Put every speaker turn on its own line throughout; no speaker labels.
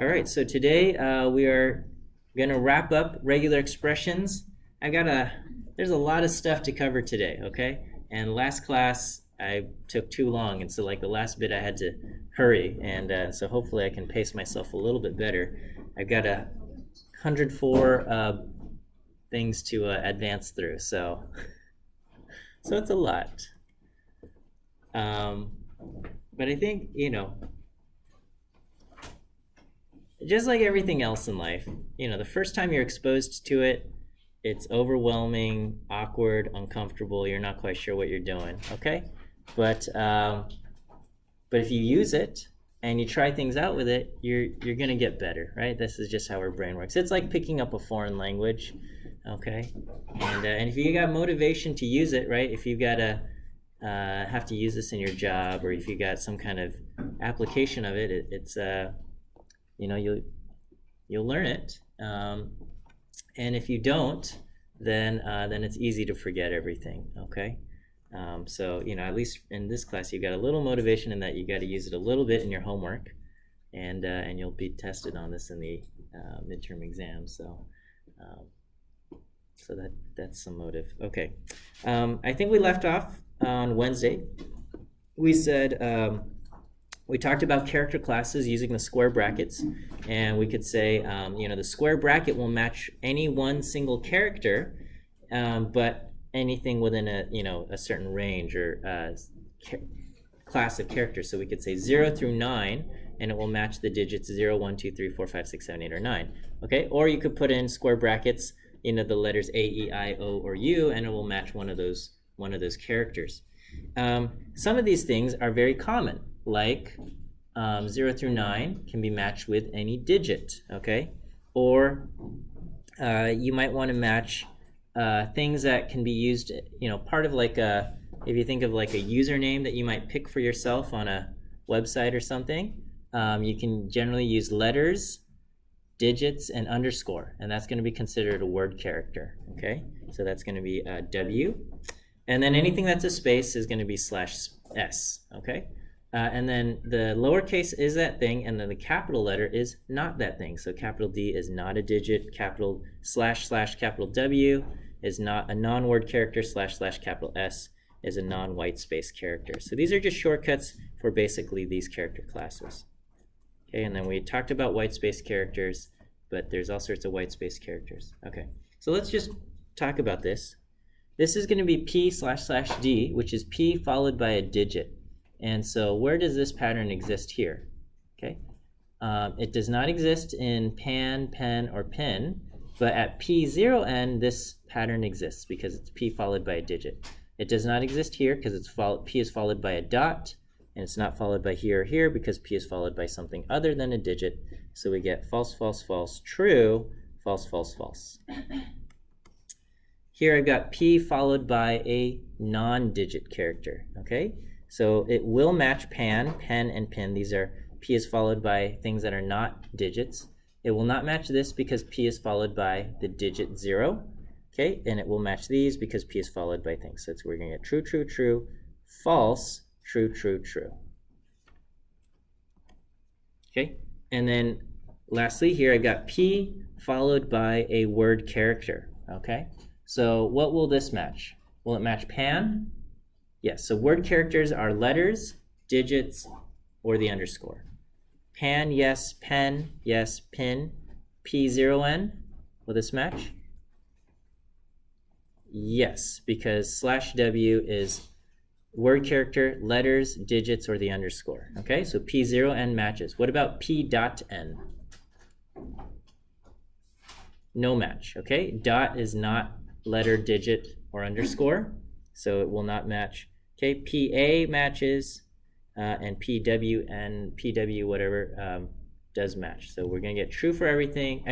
All right, so today we are going to wrap up regular expressions. There's a lot of stuff to cover today, okay? And last class I took too long, and so like the last bit I had to hurry, and so hopefully I can pace myself a little bit better. I've got 104 things to advance through, so it's a lot. But I think, just like everything else in life, the first time you're exposed to it, it's overwhelming, awkward, uncomfortable. You're not quite sure what you're doing, okay? But if you use it and you try things out with it, you're gonna get better, right? This is just how our brain works. It's like picking up a foreign language, okay? And if you got motivation to use it, right? If you've got to have to use this in your job, or if you got some kind of application of it, it's you'll learn it, and if you don't, then it's easy to forget everything. Okay, so at least in this class, you've got a little motivation in that you got to use it a little bit in your homework, and you'll be tested on this in the midterm exam. So that's some motive. Okay, I think we left off on Wednesday. We said. We talked about character classes using the square brackets, and we could say, the square bracket will match any one single character, but anything within a certain range or class of characters. So we could say 0 through 9, and it will match the digits 0, 1, 2, 3, 4, 5, 6, 7, 8, or 9. Okay, or you could put in square brackets, the letters A, E, I, O, or U, and it will match one of those characters. Some of these things are very common. Like 0 through 9 can be matched with any digit, okay? Or you might want to match things that can be used, part of like if you think of like a username that you might pick for yourself on a website or something, you can generally use letters, digits, and underscore, and that's going to be considered a word character, okay? So that's going to be W. And then anything that's a space is going to be /s, okay? And then the lowercase is that thing, and then the capital letter is not that thing. So capital D is not a digit. Capital / capital W is not a non-word character. / capital S is a non-whitespace character. So these are just shortcuts for basically these character classes. Okay, and then we talked about whitespace characters, but there's all sorts of whitespace characters. Okay, so let's just talk about this. This is going to be P / D, which is P followed by a digit. And so where does this pattern exist here? Okay, it does not exist in pan, pen, or pin, but at P0n, this pattern exists because it's P followed by a digit. It does not exist here because P is followed by a dot, and it's not followed by here or here because P is followed by something other than a digit. So we get false, false, false, true, false, false, false. Here I've got P followed by a non-digit character, okay? So it will match pan, pen, and pin. These are P is followed by things that are not digits. It will not match this because P is followed by the digit 0. Okay, and it will match these because P is followed by things. So we're going to get true, true, true, false, true, true, true. Okay, and then lastly here I've got P followed by a word character. Okay, so what will this match? Will it match pan? Yes, so word characters are letters, digits, or the underscore. Pan, yes. Pen, yes. Pin. P0n, will this match? Yes, because /w is word character, letters, digits, or the underscore. Okay, so P0n matches. What about P.n? No match, okay? Dot is not letter, digit, or underscore, so it will not match. Okay, PA matches, and PW and PW whatever does match. So we're going to get true for everything.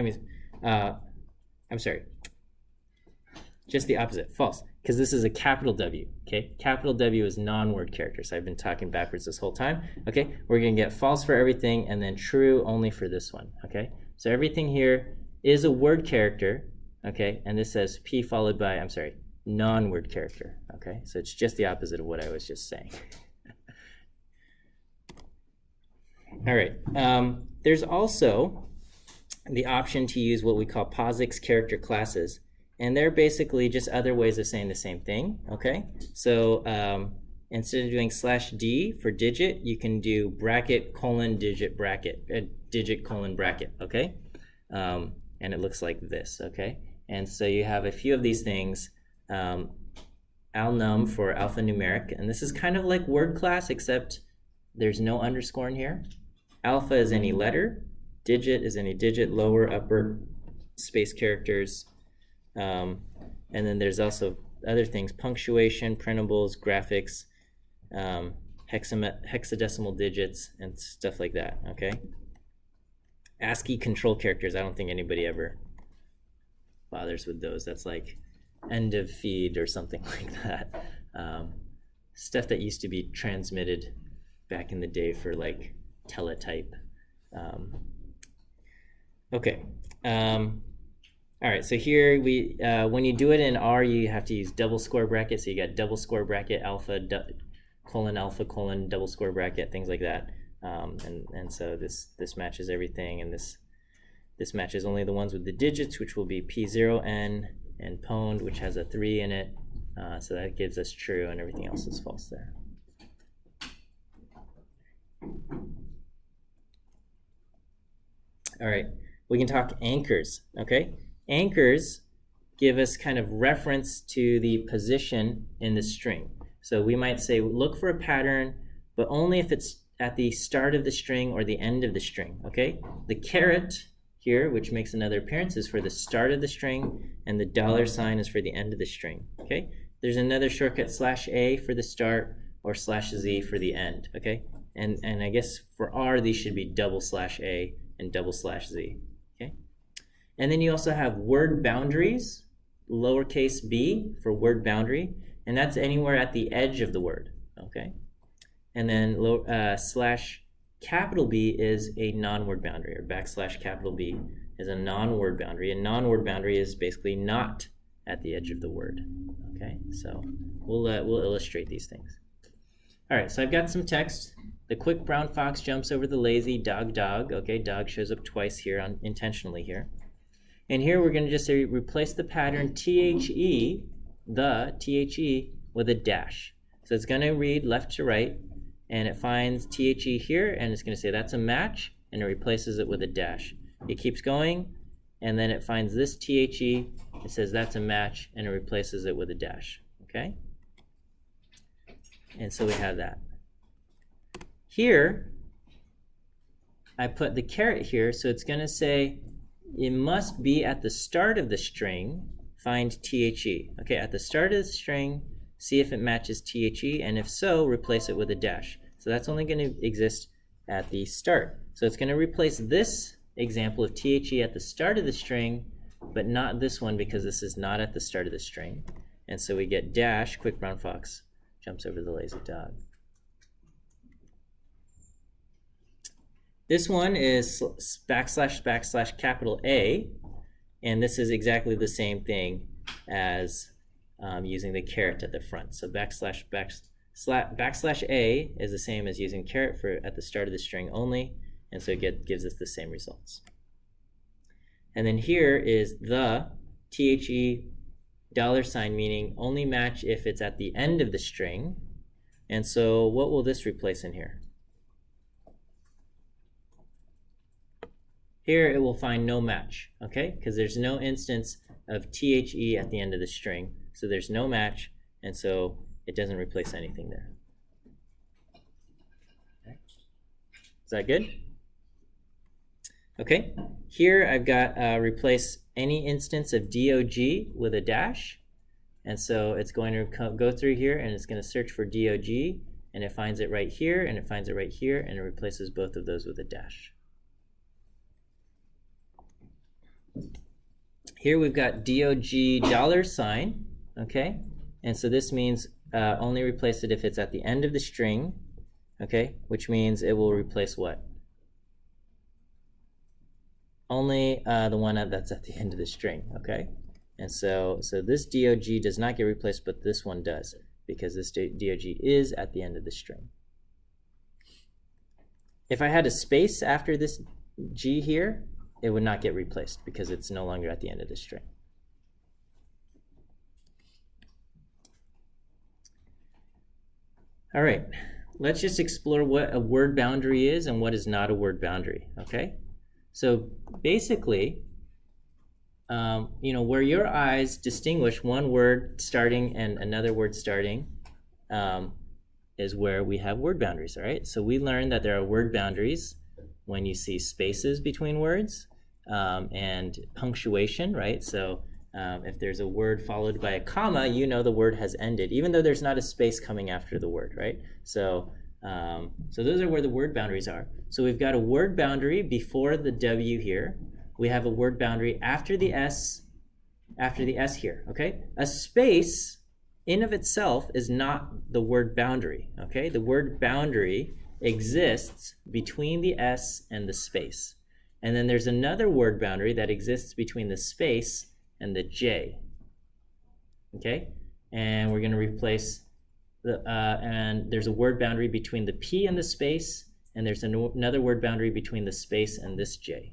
I'm sorry, just the opposite, false, because this is a capital W. Okay, capital W is non-word character. So I've been talking backwards this whole time. Okay, we're going to get false for everything and then true only for this one. Okay, so everything here is a word character. Okay, and this says P followed by, non-word character. Okay, so it's just the opposite of what I was just saying. All right. There's also the option to use what we call POSIX character classes. And they're basically just other ways of saying the same thing, okay? So instead of doing /d for digit, you can do bracket colon digit bracket, digit colon bracket, okay? And it looks like this, okay? And so you have a few of these things, alnum for alphanumeric, and this is kind of like word class, except there's no underscore in here. Alpha is any letter, digit is any digit, lower, upper, space characters, and then there's also other things, punctuation, printables, graphics, hexadecimal digits, and stuff like that, okay? ASCII control characters, I don't think anybody ever bothers with those. That's like end of feed or something like that. Stuff that used to be transmitted back in the day for like teletype. Okay. All right, so here we, when you do it in R, you have to use double square bracket. So you got double square bracket, alpha, colon, double square bracket, things like that. And so this matches everything, and this matches only the ones with the digits, which will be P0N, and pwned, which has a 3 in it. So that gives us true, and everything else is false there. All right, we can talk anchors, okay? Anchors give us kind of reference to the position in the string. So we might say, look for a pattern, but only if it's at the start of the string or the end of the string, okay? The caret here, which makes another appearance, is for the start of the string, and the $sign is for the end of the string, okay? There's another shortcut /a for the start, or /z for the end, okay? And I guess for R, these should be /a and /z, okay? And then you also have word boundaries, lowercase b for word boundary, and that's anywhere at the edge of the word, okay? And then /B is a non-word boundary, or \B is a non-word boundary. And non-word boundary is basically not at the edge of the word, okay? So we'll illustrate these things. All right, so I've got some text. The quick brown fox jumps over the lazy dog. Okay, dog shows up twice here, intentionally here. And here we're going to just say replace the pattern THE, with a dash. So it's going to read left to right, and it finds THE here, and it's going to say that's a match, and it replaces it with a dash. It keeps going, and then it finds this THE, it says that's a match, and it replaces it with a dash, okay? And so we have that. Here, I put the caret here, so it's going to say it must be at the start of the string, find THE. Okay, at the start of the string, see if it matches THE, and if so, replace it with a dash. So that's only going to exist at the start. So it's going to replace this example of THE at the start of the string, but not this one because this is not at the start of the string. And so we get dash, quick brown fox jumps over the lazy dog. This one is \\A, and this is exactly the same thing as using the caret at the front. So \A is the same as using caret for at the start of the string only, and so it gives us the same results. And then here is the THE $, meaning only match if it's at the end of the string. And so what will this replace in here? Here it will find no match, okay? Because there's no instance of THE at the end of the string. So there's no match, and so it doesn't replace anything there. Okay. Is that good? Okay, here I've got replace any instance of DOG with a dash. And so it's going to go through here, and it's going to search for DOG, and it finds it right here, and it finds it right here, and it replaces both of those with a dash. Here we've got DOG $, okay? And so this means only replace it if it's at the end of the string, okay? Which means it will replace what? Only the one that's at the end of the string, okay? And so this DOG does not get replaced, but this one does, because this DOG is at the end of the string. If I had a space after this G here, it would not get replaced because it's no longer at the end of the string. All right, let's just explore what a word boundary is and what is not a word boundary, okay? So basically, where your eyes distinguish one word starting and another word starting is where we have word boundaries, all right? So we learned that there are word boundaries when you see spaces between words and punctuation, right? So if there's a word followed by a comma, you know the word has ended, even though there's not a space coming after the word, right? So those are where the word boundaries are. So we've got a word boundary before the W here. We have a word boundary after the S here, okay? A space in of itself is not the word boundary, okay? The word boundary exists between the S and the space. And then there's another word boundary that exists between the space and the J, okay? And we're going to replace and there's a word boundary between the P and the space, and there's another word boundary between the space and this J.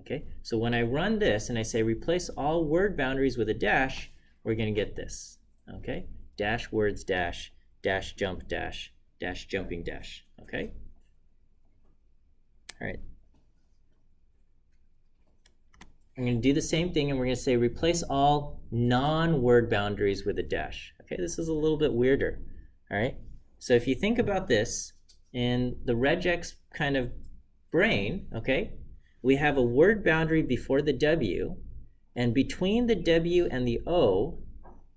Okay, so when I run this and I say replace all word boundaries with a dash, we're going to get this. Okay, dash words dash, dash jump dash, dash jumping dash. Okay, all right. I'm going to do the same thing and we're going to say replace all non-word boundaries with a dash. Okay, this is a little bit weirder. All right, so if you think about this in the regex kind of brain, okay, we have a word boundary before the W, and between the W and the O,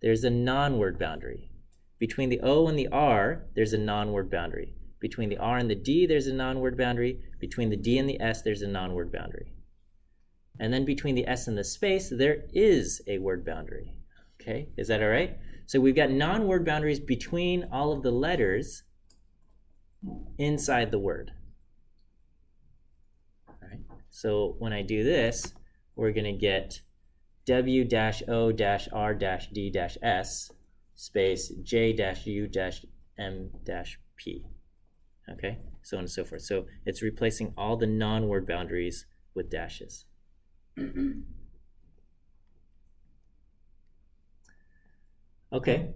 there's a non-word boundary. Between the O and the R, there's a non-word boundary. Between the R and the D, there's a non-word boundary. Between the D and the S, there's a non-word boundary. And then between the S and the space, there is a word boundary. Okay, is that all right? So we've got non-word boundaries between all of the letters inside the word. All right. So when I do this, we're going to get W-O-R-D-S space J-U-M-P. Okay, so on and so forth. So it's replacing all the non-word boundaries with dashes. Okay.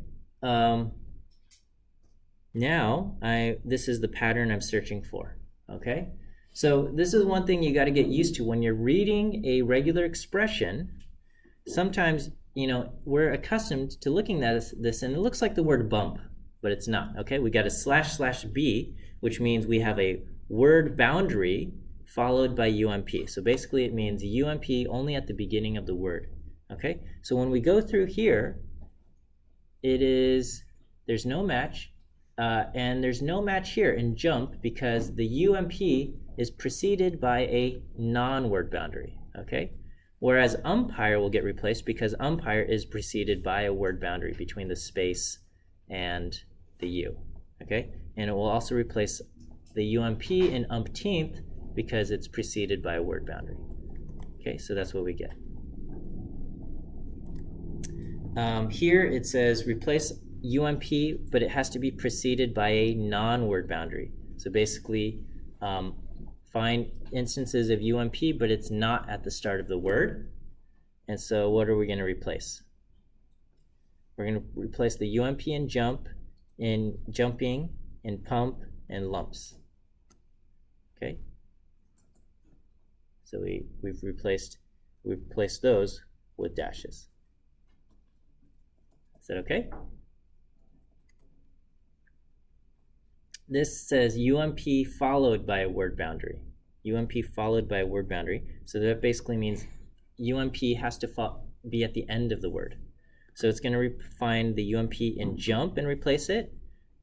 Now this is the pattern I'm searching for. Okay. So this is one thing you got to get used to when you're reading a regular expression. Sometimes, we're accustomed to looking at this and it looks like the word bump, but it's not. Okay, we got a //B, which means we have a word boundary followed by UMP. So basically it means UMP only at the beginning of the word. Okay, so when we go through here, there's no match, and there's no match here in jump because the UMP is preceded by a non-word boundary. Okay, whereas umpire will get replaced because umpire is preceded by a word boundary between the space and the U. Okay, and it will also replace the UMP in umpteenth because it's preceded by a word boundary. Okay, so that's what we get. Here it says replace UMP, but it has to be preceded by a non-word boundary. So basically, find instances of UMP, but it's not at the start of the word. And so what are we going to replace? We're going to replace the UMP in jump, in jumping, in pump, and lumps. Okay? So we've replaced those with dashes. Is that okay? This says UMP followed by a word boundary. UMP followed by a word boundary. So that basically means UMP has to be at the end of the word. So it's going to find the UMP in jump and replace it,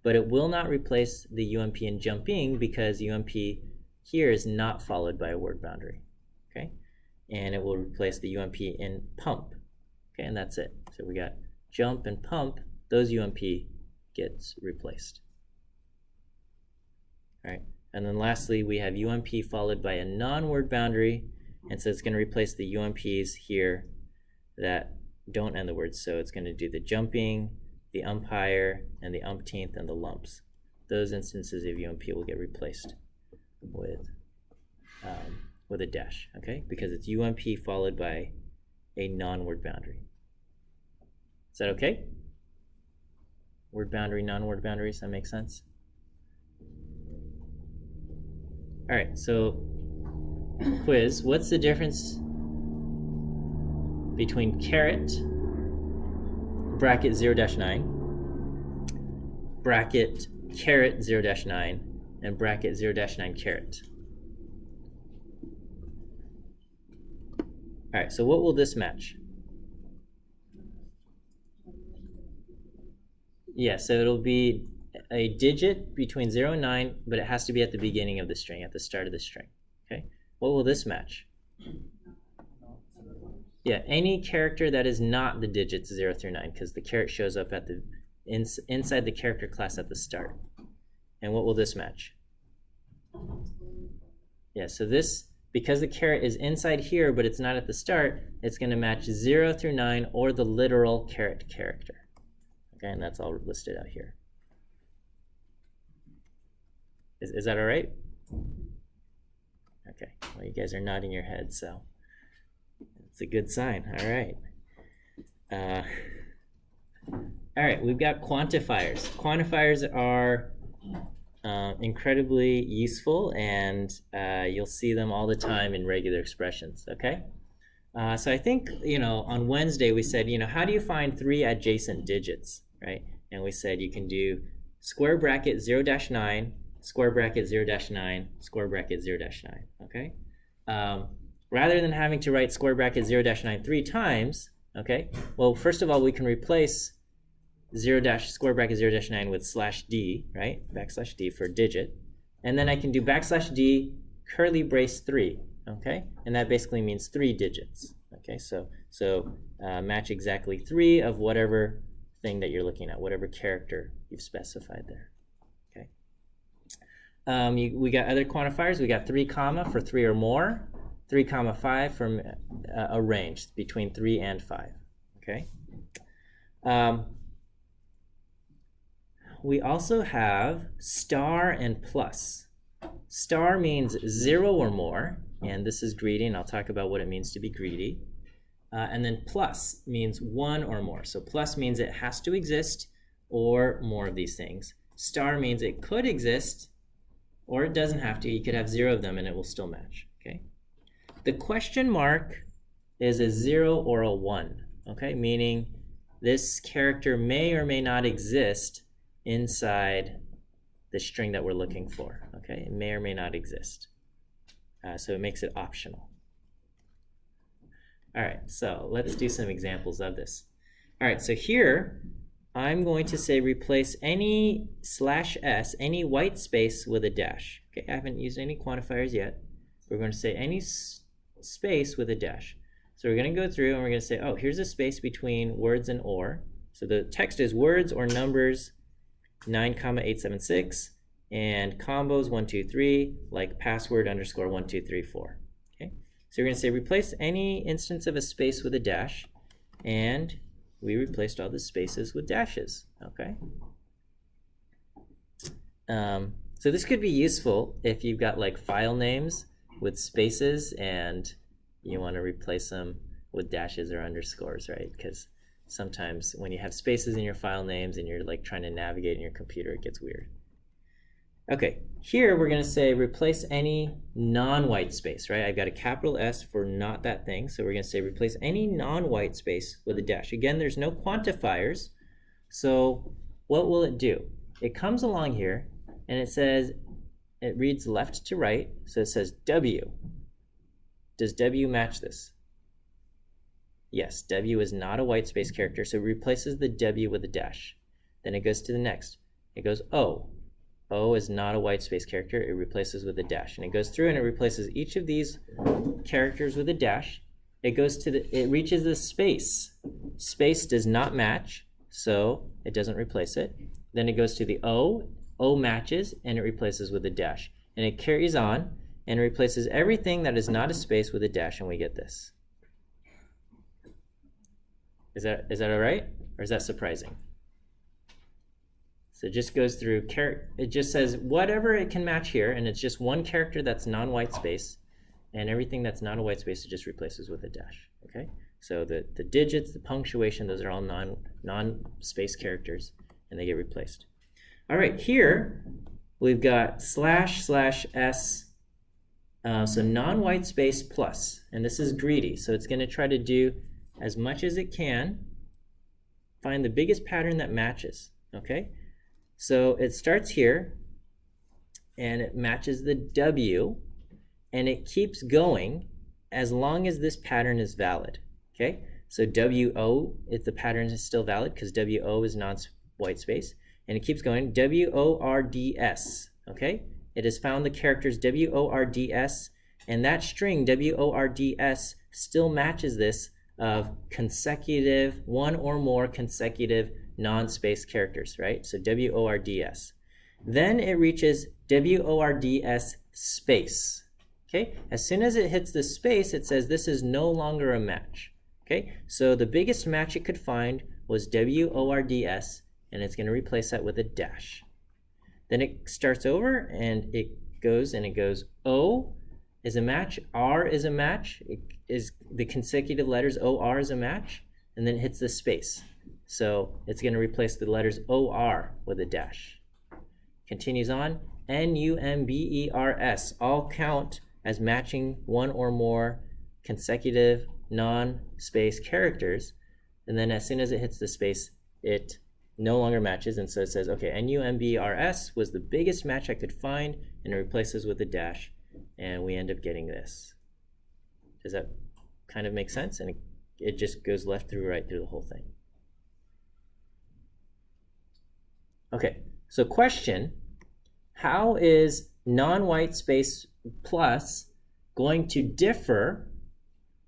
but it will not replace the UMP in jumping because UMP here is not followed by a word boundary. Okay, and it will replace the UMP in pump. Okay, and that's it. So we got jump and pump, those UMP gets replaced. All right, and then lastly we have UMP followed by a non-word boundary, and so it's going to replace the UMPs here that don't end the word. So it's going to do the jumping, the umpire, and the umpteenth, and the lumps. Those instances of UMP will get replaced with a dash, okay? Because it's UMP followed by a non-word boundary. Is that okay? Word boundary, non-word boundaries, that makes sense? All right, so quiz, what's the difference between caret, bracket 0-9, bracket caret 0-9, and bracket 0-9 caret? All right, so what will this match? Yeah, so it'll be a digit between 0 and 9, but it has to be at the beginning of the string, at the start of the string. Okay, what will this match? Yeah, any character that is not the digits 0 through 9, because the caret shows up at the inside the character class at the start. And what will this match? Yeah, so this, because the caret is inside here, but it's not at the start, it's going to match 0 through 9 or the literal caret character. Okay, and that's all listed out here. Is that all right? Okay, well, you guys are nodding your heads, so it's a good sign. All right. All right, we've got quantifiers. Quantifiers are incredibly useful, and you'll see them all the time in regular expressions, okay? So I think, on Wednesday we said, how do you find 3 adjacent digits, right? And we said you can do square bracket 0-9, square bracket 0-9, square bracket 0-9, okay? Rather than having to write square bracket 0-9 3 times, okay? Well, first of all, we can replace square bracket 0-9 with /d, right? \d for digit. And then I can do \d curly brace 3, okay? And that basically means 3 digits, okay? So match exactly 3 of whatever thing that you're looking at, whatever character you've specified there, okay? We got other quantifiers. We got 3 comma for 3 or more, 3 comma 5 from a range between 3 and 5, okay? We also have star and plus. Star means 0 or more, and this is greedy, and I'll talk about what it means to be greedy. And then plus means 1 or more. So plus means it has to exist or more of these things. Star means it could exist or it doesn't have to. You could have 0 of them and it will still match, okay? The question mark is a 0 or a 1, okay? Meaning this character may or may not exist inside the string that we're looking for, okay? It may or may not exist. So it makes it optional. All right, so let's do some examples of this. All right, so here I'm going to say replace any /s, any white space with a dash. Okay, I haven't used any quantifiers yet. We're going to say any space with a dash. So we're going to go through and we're going to say, oh, here's a space between words and or. So the text is words or numbers 9,876 and combos 1, 2, 3, like password _ 1, 2, 3, 4. Okay, so we're going to say replace any instance of a space with a dash, and we replaced all the spaces with dashes. Okay. So this could be useful if you've got like file names with spaces and you want to replace them with dashes or underscores, right? Because sometimes when you have spaces in your file names and you're like trying to navigate in your computer, it gets weird. Okay, here we're going to say replace any non-white space, right? I've got a capital S for not that thing, so we're going to say replace any non-white space with a dash. Again, there's no quantifiers, so what will it do? It comes along here and it says, it reads left to right, so it says W. Does W match this? Yes, W is not a white space character, so it replaces the W with a dash. Then it goes to the next. It goes O. O is not a white space character, it replaces with a dash. And it goes through and it replaces each of these characters with a dash. It reaches the space. Space does not match, so it doesn't replace it. Then it goes to the O. O matches, and it replaces with a dash. And it carries on and replaces everything that is not a space with a dash, and we get this. Is that all right? Or is that surprising? So it just goes through, it just says whatever it can match here, and it's just one character that's non-white space, and everything that's not a white space it just replaces with a dash, okay? So the digits, the punctuation, those are all non-space characters, and they get replaced. All right, here we've got //s, so non-white space plus, and this is greedy, so it's going to try to do as much as it can, find the biggest pattern that matches, okay? So it starts here, and it matches the W, and it keeps going as long as this pattern is valid, okay? So WO, if the pattern is still valid, because WO is non-white space, and it keeps going, WORDS, okay? It has found the characters WORDS, and that string WORDS still matches this of consecutive, one or more consecutive non-space characters, right? So WORDS. Then it reaches WORDS space, okay? As soon as it hits the space, it says this is no longer a match, okay? So the biggest match it could find was WORDS, and it's going to replace that with a dash. Then it starts over, and it goes O is a match, R is a match, it is the consecutive letters OR is a match, and then it hits the space. So it's going to replace the letters OR with a dash. Continues on, NUMBERS, all count as matching one or more consecutive non-space characters, and then as soon as it hits the space, it no longer matches, and so it says, okay, NUMBERS was the biggest match I could find, and it replaces with a dash, and we end up getting this. Does that kind of make sense? And it just goes left through, right through the whole thing. Okay, so question, how is non-white space plus going to differ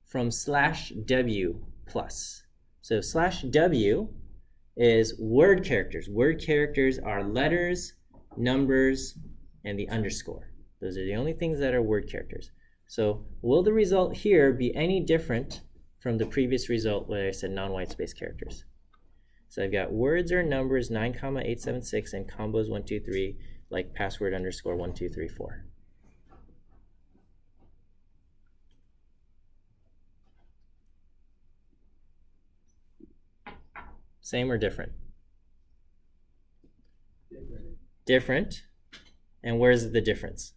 from /W plus? So /W is word characters. Word characters are letters, numbers, and the underscore. Those are the only things that are word characters. So will the result here be any different from the previous result where I said non-white space characters? So I've got words or numbers 9, 876 and combos 1, 2, 3 like password underscore 1, 2, 3, 4. Same or different? Different. And where's the difference?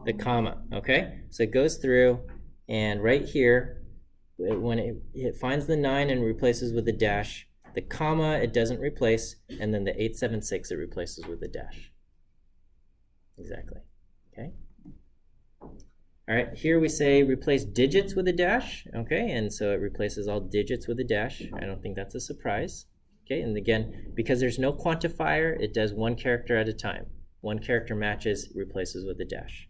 The comma, okay? So it goes through, and right here, when it finds the 9 and replaces with a dash, the comma it doesn't replace, and then the 876 it replaces with a dash. Exactly, okay? All right, here we say replace digits with a dash, okay? And so it replaces all digits with a dash. I don't think that's a surprise, okay? And again, because there's no quantifier, it does one character at a time. One character matches, replaces with a dash.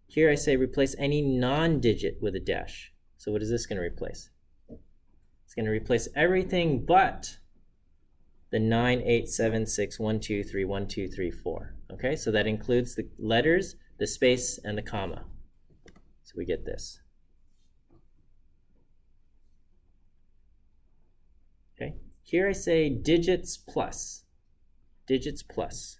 Here I say replace any non-digit with a dash. So what is this going to replace? It's going to replace everything but the 9, 8, 7, 6, 1, 2, 3, 1, 2, 3, 4. Okay, so that includes the letters, the space, and the comma. So we get this. Okay, here I say digits plus. Digits plus.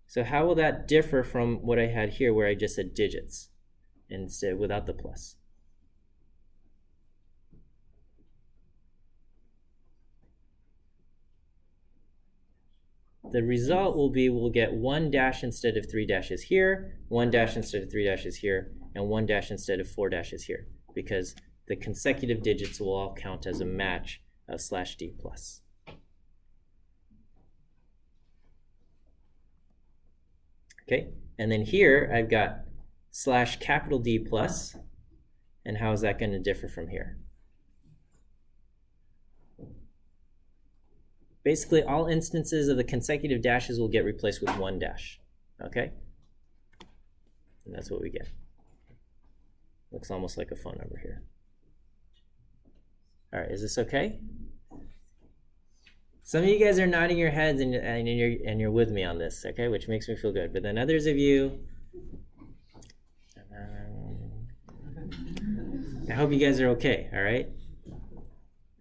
So how will that differ from what I had here where I just said digits instead without the plus? The result will be we'll get 1 dash instead of 3 dashes here, 1 dash instead of 3 dashes here, and 1 dash instead of 4 dashes here, because the consecutive digits will all count as a match of /D plus. Okay, and then here I've got /D plus, and how is that going to differ from here? Basically, all instances of the consecutive dashes will get replaced with 1 dash, okay? And that's what we get. Looks almost like a phone number here. All right, is this okay? Some of you guys are nodding your heads and you're with me on this, okay? Which makes me feel good. But then others of you, I hope you guys are okay, all right?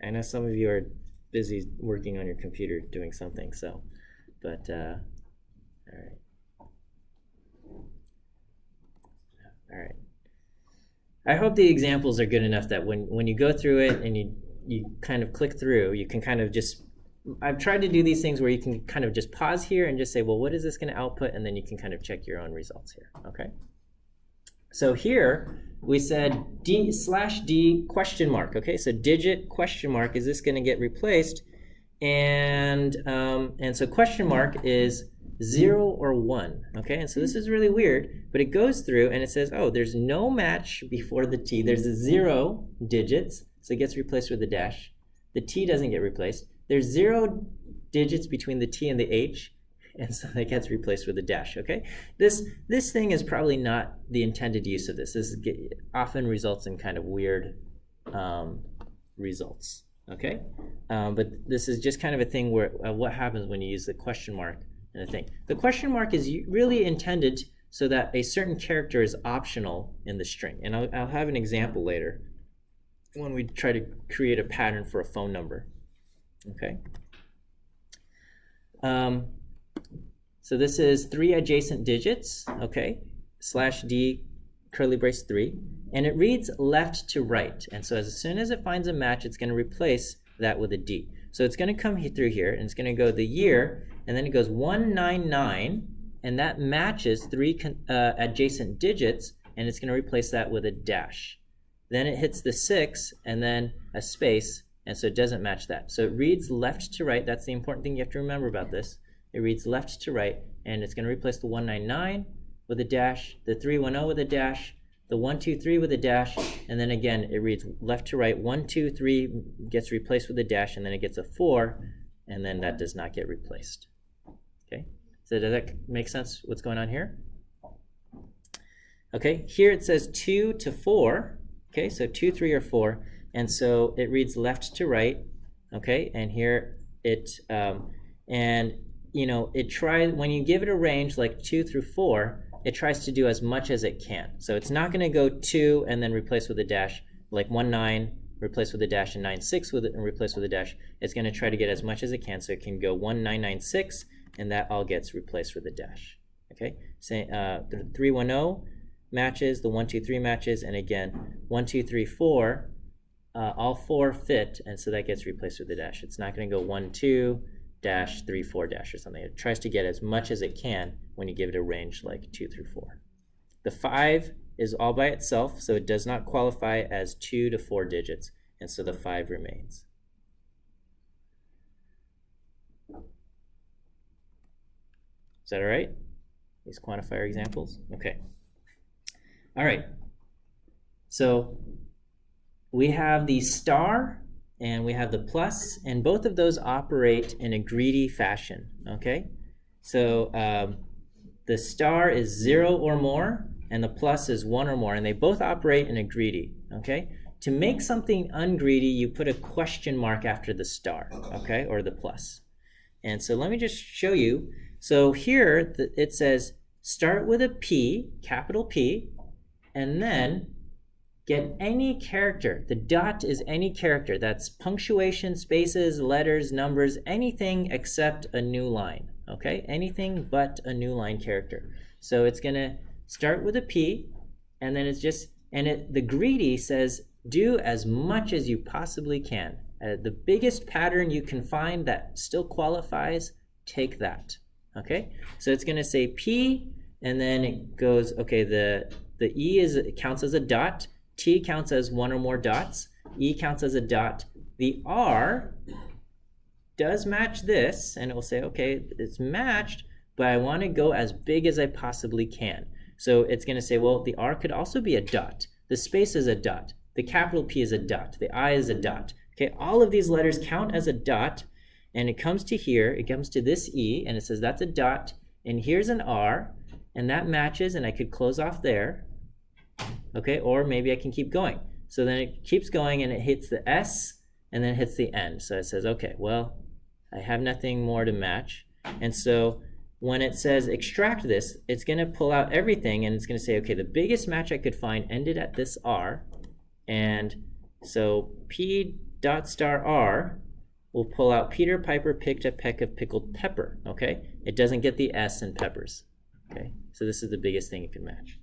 I know some of you are busy working on your computer doing something. So, but all right. All right. I hope the examples are good enough that when you go through it and you kind of click through, you can kind of just, I've tried to do these things where you can kind of just pause here and just say, well, what is this going to output? And then you can kind of check your own results here, okay? So here we said D/D question mark, okay? So digit question mark, is this going to get replaced? And so question mark is 0 or 1, okay? And so this is really weird, but it goes through and it says, oh, there's no match before the T. There's a 0 digits, so it gets replaced with a dash. The T doesn't get replaced. There's 0 digits between the T and the H, and so that gets replaced with a dash, okay? This thing is probably not the intended use of this. This often results in kind of weird results, okay? But this is just kind of a thing where what happens when you use the question mark and the thing. The question mark is really intended so that a certain character is optional in the string. And I'll have an example later when we try to create a pattern for a phone number, okay? So this is 3 adjacent digits, okay, /D curly brace 3, and it reads left to right. And so as soon as it finds a match, it's going to replace that with a D. So it's going to come through here, and it's going to go the year, and then it goes 199, and that matches 3 adjacent digits, and it's going to replace that with a dash. Then it hits the 6, and then a space, and so it doesn't match that. So it reads left to right. That's the important thing you have to remember about this. It reads left to right, and it's going to replace the 199 with a dash, the 310 with a dash, the 123 with a dash, and then again it reads left to right. 123 gets replaced with a dash, and then it gets a 4, and then that does not get replaced. Okay, so does that make sense? What's going on here? Okay, here it says 2 to 4. Okay, so 2, 3, or 4, and so it reads left to right. Okay, and here it and you know, it tries, when you give it a range like 2 through 4, it tries to do as much as it can. So it's not going to go 2 and then replace with a dash, like 19, replace with a dash, and 96 with it and replace with a dash. It's going to try to get as much as it can, so it can go 1996, and that all gets replaced with a dash. Okay, so the 310 matches, the 123 matches, and again 1, 2, 3, 4, all 4 fit, and so that gets replaced with a dash. It's not going to go 1, 2, dash, 3, 4 dash or something. It tries to get as much as it can when you give it a range like 2 through 4. The 5 is all by itself, so it does not qualify as 2 to 4 digits, and so the 5 remains. Is that all right? These quantifier examples? Okay. All right. So we have the star and we have the plus, and both of those operate in a greedy fashion, okay? So the star is 0 or more, and the plus is 1 or more, and they both operate in a greedy, okay? To make something ungreedy, you put a question mark after the star, okay, or the plus. And so let me just show you. So here it says start with a P, capital P, and then get any character. The dot is any character. That's punctuation, spaces, letters, numbers, anything except a new line. Okay? Anything but a new line character. So it's going to start with a P, and then it's just, and the greedy says do as much as you possibly can. The biggest pattern you can find that still qualifies, take that. Okay? So it's going to say P, and then it goes, okay, the E it counts as a dot. T counts as 1 or more dots. E counts as a dot. The R does match this, and it will say, okay, it's matched, but I want to go as big as I possibly can. So it's going to say, well, the R could also be a dot. The space is a dot. The capital P is a dot. The I is a dot. Okay, all of these letters count as a dot, and it comes to here, it comes to this E, and it says that's a dot, and here's an R, and that matches, and I could close off there. Okay, or maybe I can keep going. So then it keeps going and it hits the S and then hits the N. So it says, okay, well, I have nothing more to match. And so when it says extract this, it's going to pull out everything and it's going to say, okay, the biggest match I could find ended at this R. And so P dot star R will pull out Peter, Piper, picked a peck of pickled pepper, okay? It doesn't get the S in peppers, okay? So this is the biggest thing it can match.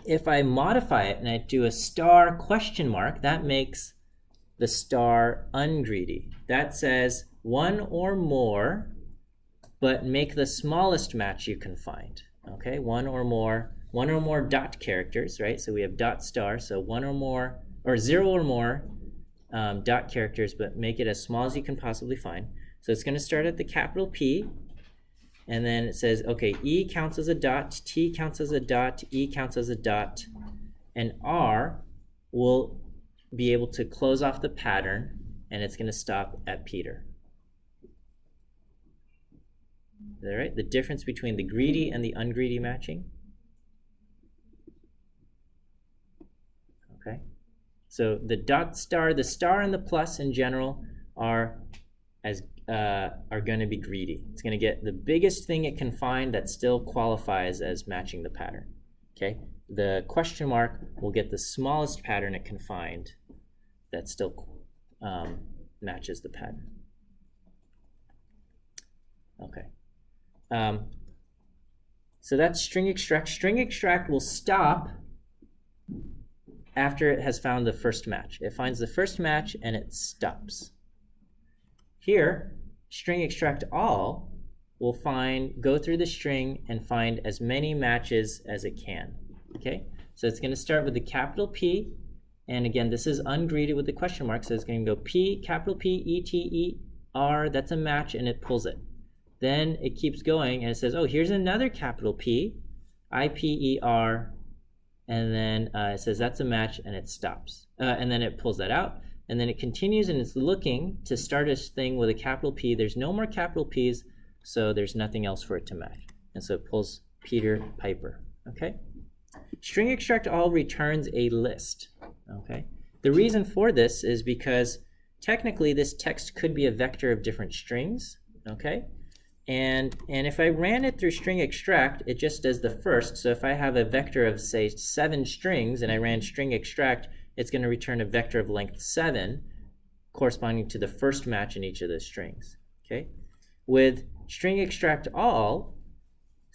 If I modify it and I do a star question mark, that makes the star ungreedy. That says one or more, but make the smallest match you can find, okay? One or more dot characters, right? So we have dot star, so one or more, or zero or more dot characters, but make it as small as you can possibly find. So it's going to start at the capital P, and then it says, okay, E counts as a dot, T counts as a dot, E counts as a dot, and R will be able to close off the pattern, and it's going to stop at Peter. Is that right? The difference between the greedy and the ungreedy matching. Okay. So the dot star, the star and the plus in general are going to be greedy. It's going to get the biggest thing it can find that still qualifies as matching the pattern. Okay. The question mark will get the smallest pattern it can find that still matches the pattern. Okay. So that's string extract. String extract will stop after it has found the first match. It finds the first match and it stops. Here, string extract all will go through the string and find as many matches as it can. Okay, so it's going to start with the capital P, and again, this is ungreedy with the question mark, so it's going to go P, capital P, E, T, E, R, that's a match, and it pulls it. Then it keeps going, and it says, oh, here's another capital P, I, P, E, R, and then it says that's a match, and it stops. And then it pulls that out, and then it continues, and it's looking to start a thing with a capital P. There's no more capital P's, so there's nothing else for it to match. And so it pulls Peter, Piper, okay? String extract all returns a list, okay? The reason for this is because technically this text could be a vector of different strings, okay? And if I ran it through string extract, it just does the first. So if I have a vector of, say, 7 strings and I ran string extract, it's going to return a vector of length 7 corresponding to the first match in each of those strings, okay? With string extract all,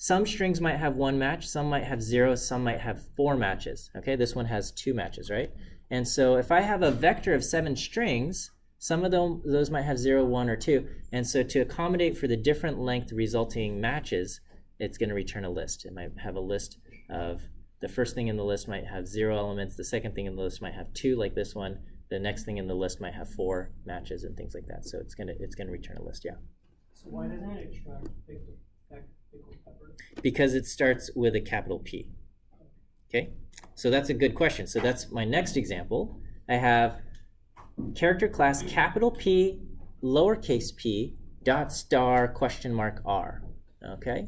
some strings might have 1 match, some might have 0, some might have 4 matches, okay? This one has 2 matches, right? And so if I have a vector of 7 strings, some of those might have 0, 1, or 2. And so to accommodate for the different length resulting matches, it's going to return a list. It might have a list of, the first thing in the list might have 0 elements, the second thing in the list might have 2 like this one, the next thing in the list might have 4 matches and things like that. So it's going to return a list, yeah.
So why doesn't it extract pickled pepper?
Because it starts with a capital P. Okay, so that's a good question. So that's my next example. I have character class capital P, lowercase p, dot star, question mark R, okay?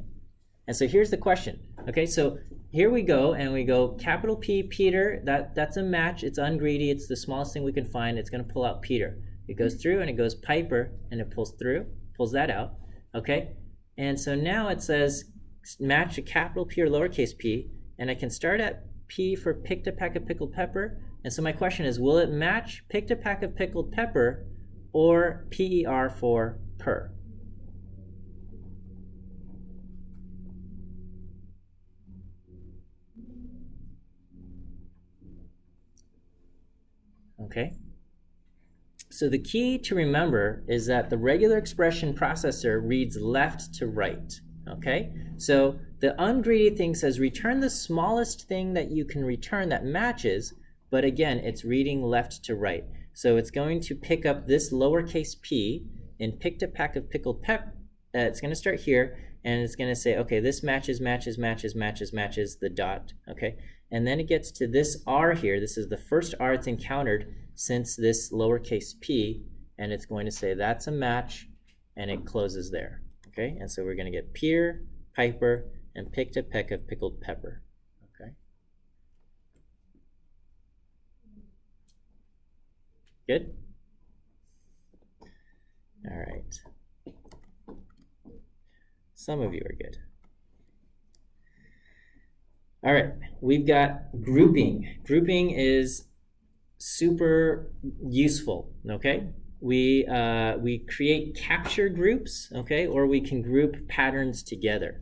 And so here's the question, okay? So here we go, and we go capital P, Peter, that's a match, it's ungreedy, it's the smallest thing we can find, it's gonna pull out Peter. It goes through, and it goes Piper, and it pulls through, pulls that out, okay? And so now it says match a capital P or lowercase p, and I can start at P for picked a peck of pickled pepper. And so my question is, will it match picked a peck of pickled pepper or PER for per? Okay. So the key to remember is that the regular expression processor reads left to right. Okay, so the ungreedy thing says return the smallest thing that you can return that matches, but again, it's reading left to right. So it's going to pick up this lowercase p and picked a pack of pickled pep. It's going to start here, and it's going to say, okay, this matches the dot, okay? And then it gets to this R here. This is the first R it's encountered since this lowercase p, and it's going to say that's a match, and it closes there. Okay, and so we're going to get Peter, Piper, and picked a peck of pickled pepper. Okay. Good? All right. Some of you are good. All right, we've got grouping. Grouping is super useful, okay? we create capture groups, okay, or we can group patterns together.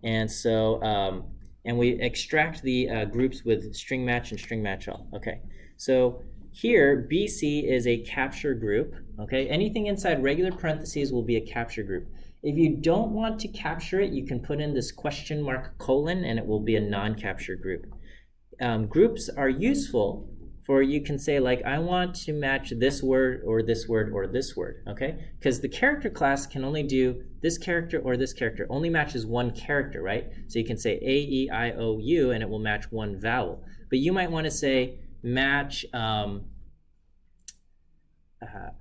And so, and we extract the groups with string match and string match all. Okay, so here BC is a capture group. Okay, anything inside regular parentheses will be a capture group. If you don't want to capture it, you can put in this question mark colon, and it will be a non-capture group. Groups are useful for, you can say like, I want to match this word or this word or this word, okay? Because the character class can only do this character or this character, only matches one character, right? So you can say A, E, I, O, U, and it will match one vowel. But you might want to say match, I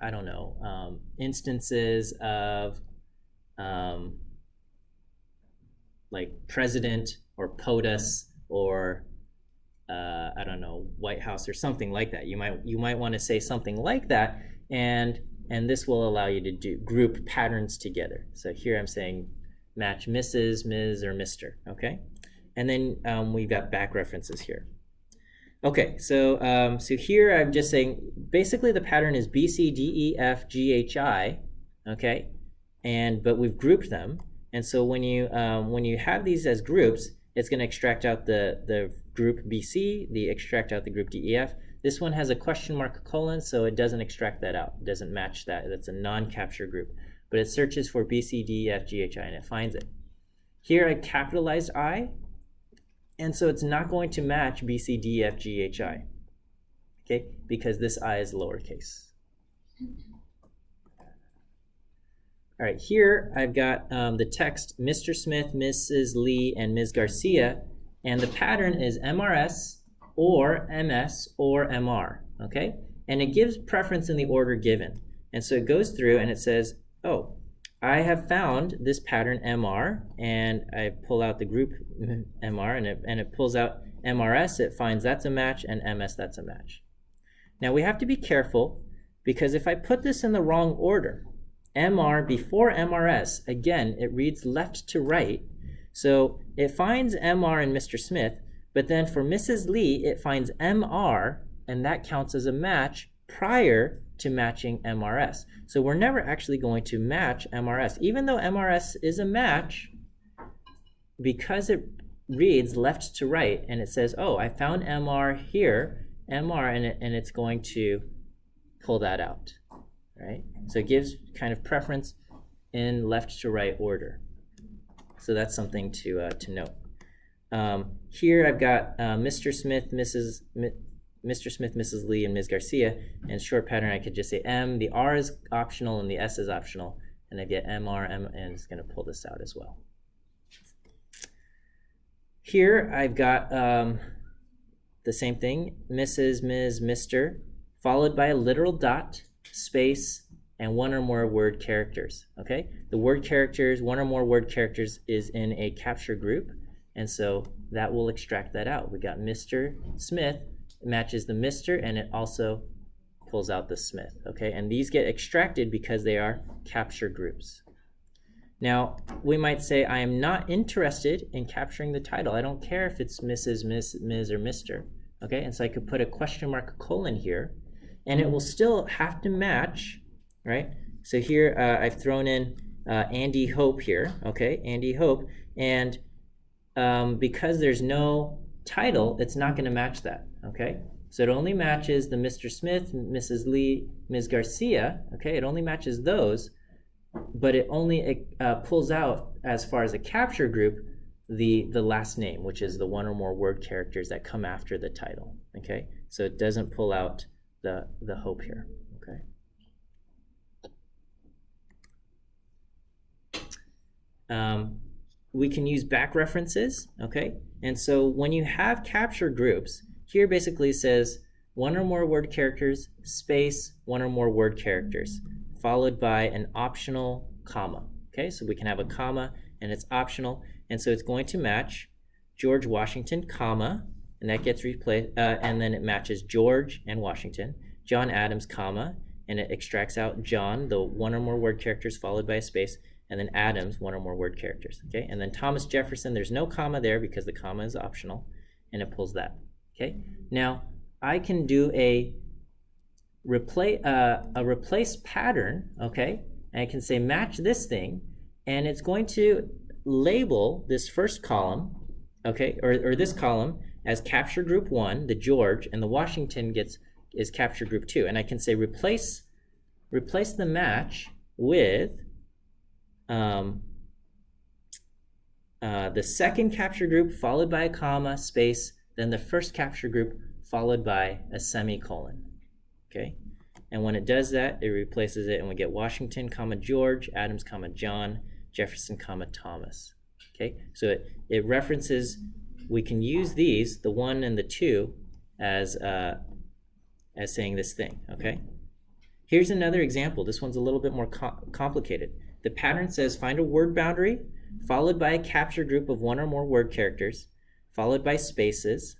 don't know, instances of like president or POTUS or I don't know, White House or something like that. You might want to say something like that, and this will allow you to do group patterns together. So here I'm saying match Mrs., Ms., or Mr. Okay, and then we've got back references here. Okay, so so here I'm just saying basically the pattern is B, C, D, E, F, G, H, I. Okay, but we've grouped them, and so when you have these as groups, it's going to extract out the group BC, extract out the group DEF. This one has a question mark colon, so it doesn't extract that out. It doesn't match that. That's a non-capture group. But it searches for BC, DEF, GHI, and it finds it. Here I capitalized I, and so it's not going to match BC, DEF, GHI, okay, because this I is lowercase. All right, here I've got the text Mr. Smith, Mrs. Lee, and Ms. Garcia, and the pattern is MRS or MS or MR, okay? And it gives preference in the order given. And so it goes through and it says, oh, I have found this pattern MR, and I pull out the group MR, and it pulls out MRS, it finds that's a match, and MS, that's a match. Now we have to be careful, because if I put this in the wrong order, MR before MRS, again, it reads left to right. So it finds MR and Mr. Smith, but then for Mrs. Lee, it finds MR, and that counts as a match prior to matching MRS. So we're never actually going to match MRS. Even though MRS is a match, because it reads left to right, and it says, oh, I found MR here, MR, and it's going to pull that out, right? So it gives kind of preference in left to right order. So that's something to note. Here I've got Mr. Smith, Mrs. Lee, and Ms. Garcia. And short pattern, I could just say M. The R is optional and the S is optional. And I get MR, and it's going to pull this out as well. Here I've got the same thing, Mrs., Ms., Mr., followed by a literal dot, space, and one or more word characters, okay? The word characters, one or more word characters is in a capture group, and so that will extract that out. We got Mr. Smith, matches the Mr., and it also pulls out the Smith, okay? And these get extracted because they are capture groups. Now, we might say, I am not interested in capturing the title. I don't care if it's Mrs., Ms., or Mr., okay? And so I could put a question mark colon here, and it will still have to match, right? So here I've thrown in Andy Hope here, okay? Andy Hope, and because there's no title, it's not going to match that, okay? So it only matches the Mr. Smith, Mrs. Lee, Ms. Garcia, okay? It only matches those, but it only pulls out, as far as a capture group, the last name, which is the one or more word characters that come after the title, okay? So it doesn't pull out the Hope here, okay? We can use back references, okay? And so when you have capture groups, here basically says one or more word characters, space, one or more word characters, followed by an optional comma, okay? So we can have a comma, and it's optional, and so it's going to match George Washington, comma, and that gets replaced, and then it matches George and Washington, John Adams, comma, and it extracts out John, the one or more word characters followed by a space, and then Adams, one or more word characters, okay? And then Thomas Jefferson, there's no comma there because the comma is optional, and it pulls that, okay? Now, I can do a replace pattern, okay? And I can say match this thing, and it's going to label this first column, okay, or this column as capture group 1, the George, and the Washington is capture group 2. And I can say replace the match with the second capture group followed by a comma, space, then the first capture group followed by a semicolon. Okay, and when it does that, it replaces it, and we get Washington, comma George, Adams, comma John, Jefferson, comma Thomas. Okay, so it references. We can use these, the 1 and the 2, as saying this thing. Okay. Here's another example. This one's a little bit more complicated. The pattern says find a word boundary followed by a capture group of 1 or more word characters, followed by spaces,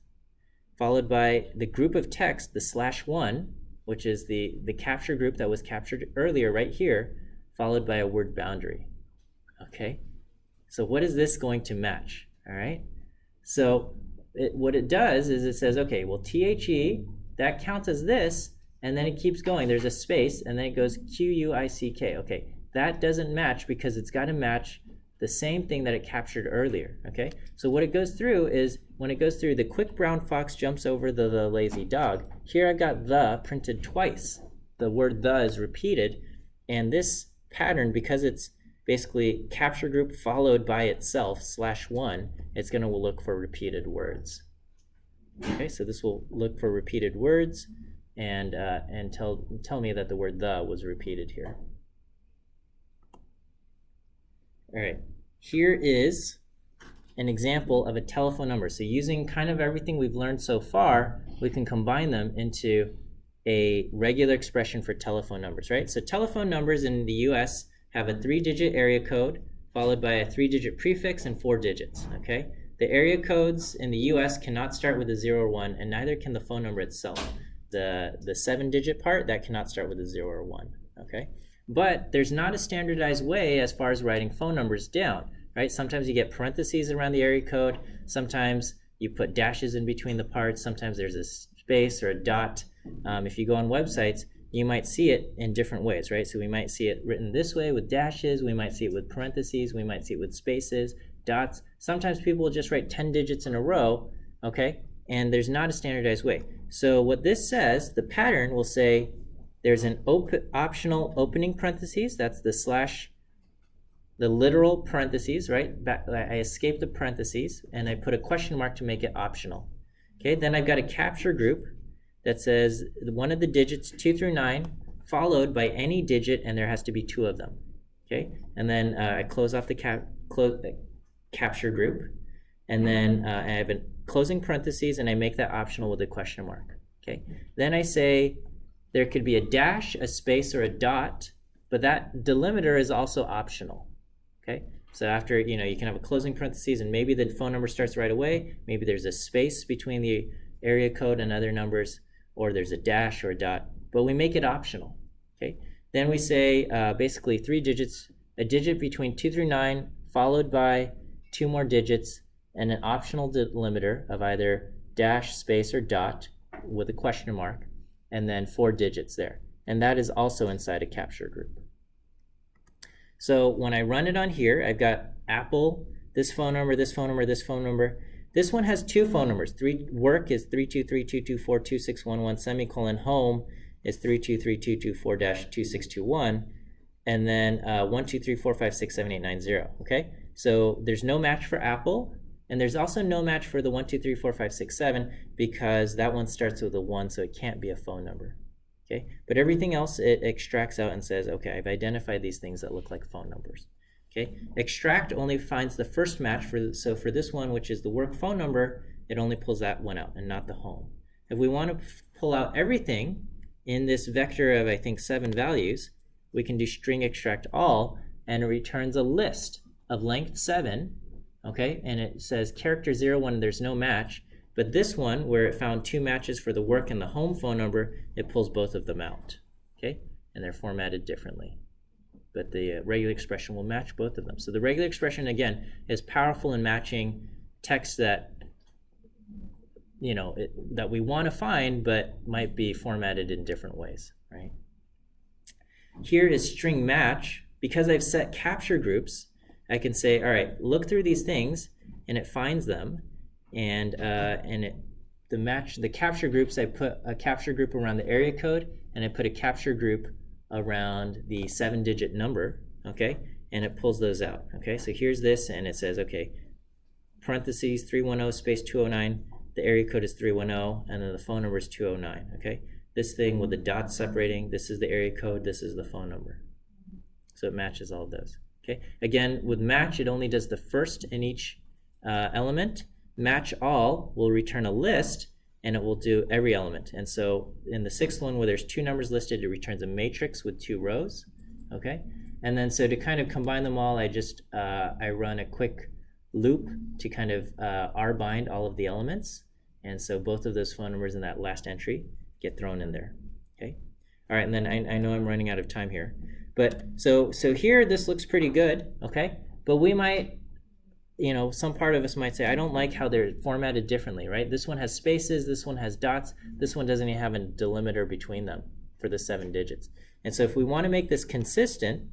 followed by the group of text, the /1, which is the capture group that was captured earlier right here, followed by a word boundary. Okay, so what is this going to match? All right, so what it does is it says, okay, well, THE, that counts as this, and then it keeps going. There's a space, and then it goes QUICK. Okay, that doesn't match because it's got to match the same thing that it captured earlier. Okay, so what it goes through is, when it goes through the quick brown fox jumps over the lazy dog, here I've got the printed twice. The word the is repeated, and this pattern, because it's basically capture group followed by itself /1, it's going to look for repeated words. Okay, so this will look for repeated words and tell me that the word the was repeated here. All right, here is an example of a telephone number. So using kind of everything we've learned so far, we can combine them into a regular expression for telephone numbers, right? So telephone numbers in the US have a 3-digit area code followed by a 3-digit prefix and 4 digits, okay? The area codes in the US cannot start with a 0 or 1, and neither can the phone number itself. The 7-digit part, that cannot start with a 0 or 1, okay? But there's not a standardized way as far as writing phone numbers down, right? Sometimes you get parentheses around the area code. Sometimes you put dashes in between the parts. Sometimes there's a space or a dot. If you go on websites, you might see it in different ways, right? So we might see it written this way with dashes. We might see it with parentheses. We might see it with spaces, dots. Sometimes people will just write 10 digits in a row, okay? And there's not a standardized way. So what this says, the pattern will say there's an optional opening parentheses. That's the literal parentheses, right? I escaped the parentheses, and I put a question mark to make it optional. Okay, then I've got a capture group that says one of the digits 2 through 9, followed by any digit, and there has to be 2 of them. Okay, and then I close off the capture group, and then I have a closing parentheses, and I make that optional with a question mark. Okay, then I say there could be a dash, a space, or a dot, but that delimiter is also optional. Okay, so after, you can have a closing parentheses, and maybe the phone number starts right away. Maybe there's a space between the area code and other numbers, or there's a dash or a dot, but we make it optional. Okay, then we say basically 3 digits, a digit between 2 through 9, followed by 2 more digits, and an optional delimiter of either dash, space, or dot with a question mark, and then 4 digits there. And that is also inside a capture group. So when I run it on here, I've got Apple, this phone number, this phone number, this phone number. This one has 2 phone numbers. Work is 323-224-2611, semicolon, home is 323-224-2621, and then 12345678890. Okay, so there's no match for Apple, and there's also no match for the 1234567 because that one starts with a 1, so it can't be a phone number. Okay, but everything else it extracts out and says, okay, I've identified these things that look like phone numbers. Okay, extract only finds the first match so for this one, which is the work phone number, it only pulls that one out and not the home. If we want to pull out everything in this vector of, I think, 7 values, we can do string extract all, and it returns a list of length 7, okay, and it says character 0, 1, there's no match. But this one, where it found 2 matches for the work and the home phone number, it pulls both of them out, okay? And they're formatted differently. But the regular expression will match both of them. So the regular expression, again, is powerful in matching text that that we want to find, but might be formatted in different ways, right? Here is string match. Because I've set capture groups, I can say, all right, look through these things, and it finds them, and the capture groups, I put a capture group around the area code, and I put a capture group around the 7-digit number, okay, and it pulls those out, okay. So here's this, and it says, okay, parentheses 310 space 209, the area code is 310, and then the phone number is 209, okay. This thing with the dots separating, this is the area code, this is the phone number. So it matches all of those, okay. Again, with match, it only does the first in each element. Match all will return a list, and it will do every element. And so in the 6th one, where there's 2 numbers listed, it returns a matrix with 2 rows, okay. And then so to kind of combine them all, I run a quick loop to kind of R-bind all of the elements. And so both of those phone numbers in that last entry get thrown in there, okay. All right, and then I know I'm running out of time here. But so here, this looks pretty good, okay. But we might, some part of us might say, I don't like how they're formatted differently, right? This one has spaces, this one has dots, this one doesn't even have a delimiter between them for the 7 digits. And so if we want to make this consistent,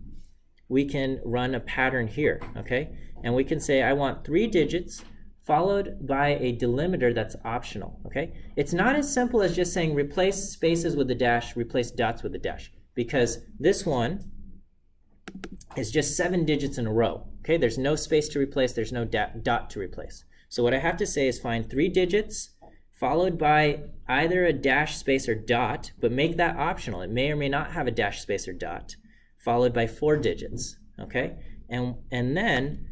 we can run a pattern here, okay? And we can say, I want 3 digits followed by a delimiter that's optional, okay? It's not as simple as just saying replace spaces with a dash, replace dots with a dash, because this one is just 7 digits in a row, okay? There's no space to replace, there's no dot to replace. So what I have to say is find 3 digits followed by either a dash, space, or dot, but make that optional. It may or may not have a dash, space, or dot, followed by 4 digits, okay? And then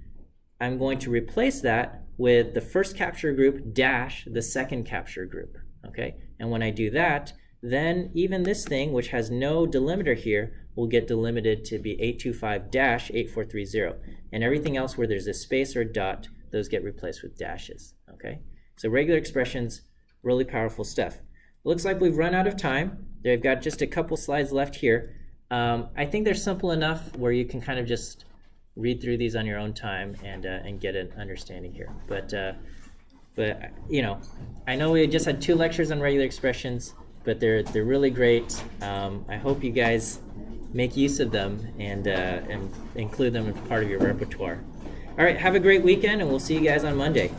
I'm going to replace that with the first capture group dash the second capture group, okay? And when I do that, then even this thing, which has no delimiter here, will get delimited to be 825-8430. And everything else where there's a space or a dot, those get replaced with dashes, okay? So regular expressions, really powerful stuff. Looks like we've run out of time. They've got just a couple slides left here. I think they're simple enough where you can kind of just read through these on your own time and get an understanding here. But I know we just had 2 lectures on regular expressions, but they're really great. I hope you guys make use of them and include them as part of your repertoire. All right, have a great weekend, and we'll see you guys on Monday.